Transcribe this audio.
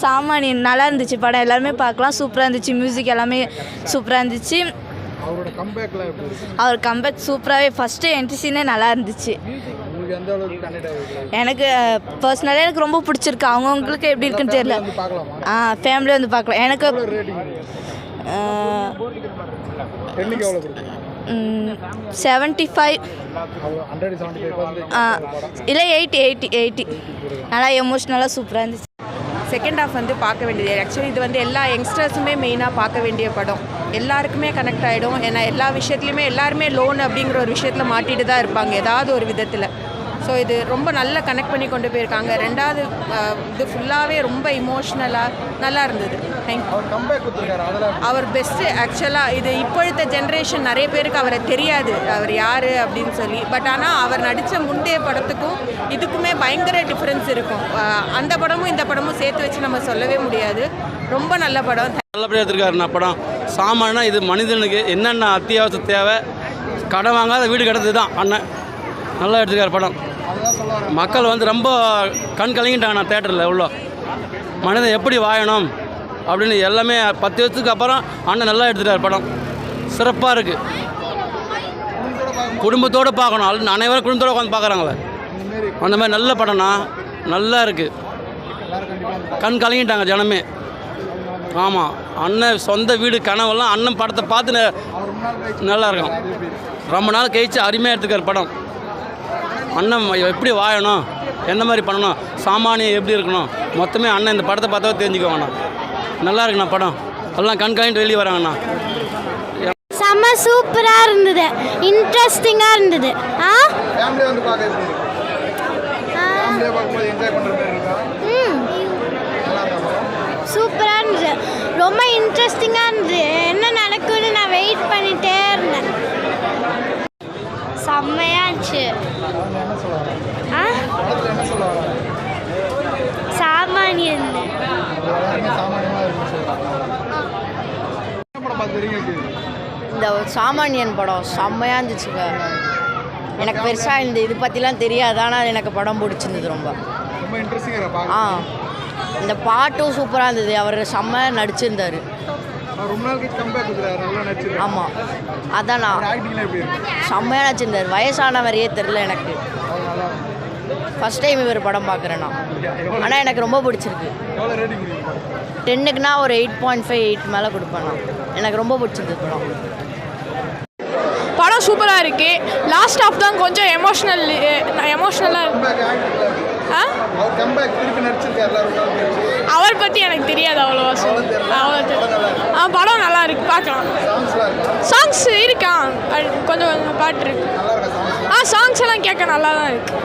சாமானியன் நல்லா இருந்துச்சு படம், எல்லாருமே பார்க்கலாம், சூப்பராக இருந்துச்சு. மியூசிக் எல்லாமே சூப்பராக இருந்துச்சு. அவர் கம்பேக் சூப்பராகவே ஃபஸ்ட்டு என்ட்ரி சீனே நல்லா இருந்துச்சு. எனக்கு பர்சனலாக எனக்கு ரொம்ப பிடிச்சிருக்கு. அவங்கவுங்களுக்கு எப்படி இருக்குன்னு தெரியல. ஃபேமிலி வந்து பார்க்கலாம். எனக்கு 75 இல்லை 80 நல்லா எமோஷ்னலாக சூப்பராக இருந்துச்சு. செகண்ட் ஹாஃப் வந்து பார்க்க வேண்டியது. ஆக்சுவலி இது வந்து எல்லா யங்ஸ்டர்ஸுமே மெயினாக பார்க்க வேண்டிய படம். எல்லாருக்குமே கனெக்ட் ஆகிடும். ஏன்னா எல்லா விஷயத்துலையுமே எல்லாருமே லோன் அப்படிங்கிற ஒரு விஷயத்தில் மாட்டிட்டு தான் இருப்பாங்க ஏதாவது ஒரு விதத்தில். ஸோ இது ரொம்ப நல்லா கனெக்ட் பண்ணி கொண்டு போயிருக்காங்க. ரெண்டாவது இது ஃபுல்லாகவே ரொம்ப இமோஷ்னலாக நல்லா இருந்தது. அவர் பெஸ்ட்டு. ஆக்சுவலாக இது இப்பொழுத்த ஜென்ரேஷன் நிறைய பேருக்கு அவரை தெரியாது, அவர் யார் அப்படின்னு சொல்லி. பட் ஆனால் அவர் நடித்த முந்தைய படத்துக்கும் இதுக்குமே பயங்கர டிஃப்ரென்ஸ் இருக்கும். அந்த படமும் இந்த படமும் சேர்த்து வச்சு நம்ம சொல்லவே முடியாது. ரொம்ப நல்ல படம். நல்லபடியாக எடுத்துருக்காருண்ணா படம். சாமானா இது மனிதனுக்கு என்னென்ன அத்தியாவசிய தேவை, கடன் வாங்காத வீடு கிடந்தது தான் அண்ணன். நல்லா எடுத்துருக்காரு படம். மக்கள் வந்து ரொம்ப கண் கலங்கிட்டாங்கண்ணா தேட்டரில். உள்ள மனிதன் எப்படி வாழணும் அப்படின்னு எல்லாமே 10 வருஷத்துக்கு அப்புறம் அண்ணன் நல்லா எடுத்துட்டார் படம். சிறப்பாக இருக்குது. குடும்பத்தோடு பார்க்கணும். அனைவரும் குடும்பத்தோடு உட்காந்து பார்க்குறாங்களே, அந்த மாதிரி நல்ல படம்னா. நல்லா இருக்குது. கண் கலங்கிட்டாங்க ஜனமே. ஆமாம், அண்ணன் சொந்த வீடு கனவெல்லாம் அண்ணன் படத்தை பார்த்து நல்லா இருக்கும். ரொம்ப நாள் கழிச்சு அருமையாக எடுத்துக்கார் படம். அண்ணன் எப்படி வாழணும், என்ன மாதிரி பண்ணணும், சாமானியம் எப்படி இருக்கணும், மொத்தமே அண்ணன் இந்த படத்தை பார்த்தா தெரிஞ்சுக்குவாங்கண்ணா. நல்லா இருக்குண்ணா படம். எல்லாம் கண் கலங்கிட்டு வெளியே வராங்கண்ணா. செம்ம சூப்பராக இருந்தது, இன்ட்ரெஸ்டிங்காக இருந்தது. சூப்பராக இருந்தது, ரொம்ப இன்ட்ரெஸ்டிங்காக இருந்தது. என்ன நடக்கும்னு நான் வெயிட் பண்ணிகிட்டே இருந்தேன். செம்மையாச்சு. சாமானியன் இந்த சாமானியன் படம் செம்மையாக இருந்துச்சுங்க. எனக்கு பெருசாக இந்த இது பற்றிலாம் தெரியாது, ஆனால் எனக்கு படம் பிடிச்சிருந்தது ரொம்ப. இந்த பாட்டும் சூப்பராக இருந்தது. அவர் செம்ம நடிச்சிருந்தார். ஆமாம், அதான் நான் செம்மையாக நடிச்சிருந்தார். வயசானவரையே தெரில எனக்கு. ஃபஸ்ட் டைம் இவர் படம் பார்க்குறேன்னா. ஆனால் எனக்கு ரொம்ப பிடிச்சிருக்கு. 10க்குனா ஒரு 8.5 8 மேலே கொடுப்பேன் நான். எனக்கு ரொம்ப பிடிச்சிருக்கு படம். படம் சூப்பராக இருக்குது. லாஸ்ட் ஆஃப் தான் கொஞ்சம் எமோஷ்னலாக அவர் பற்றி எனக்கு தெரியாது அவ்வளோவா. படம் நல்லா இருக்கு, பார்க்கலாம். சாங்ஸ் இருக்கா, கொஞ்சம் கொஞ்சம் பாட்டு இருக்கு. சாங்ஸ் எல்லாம் கேட்க நல்லா தான் இருக்குது.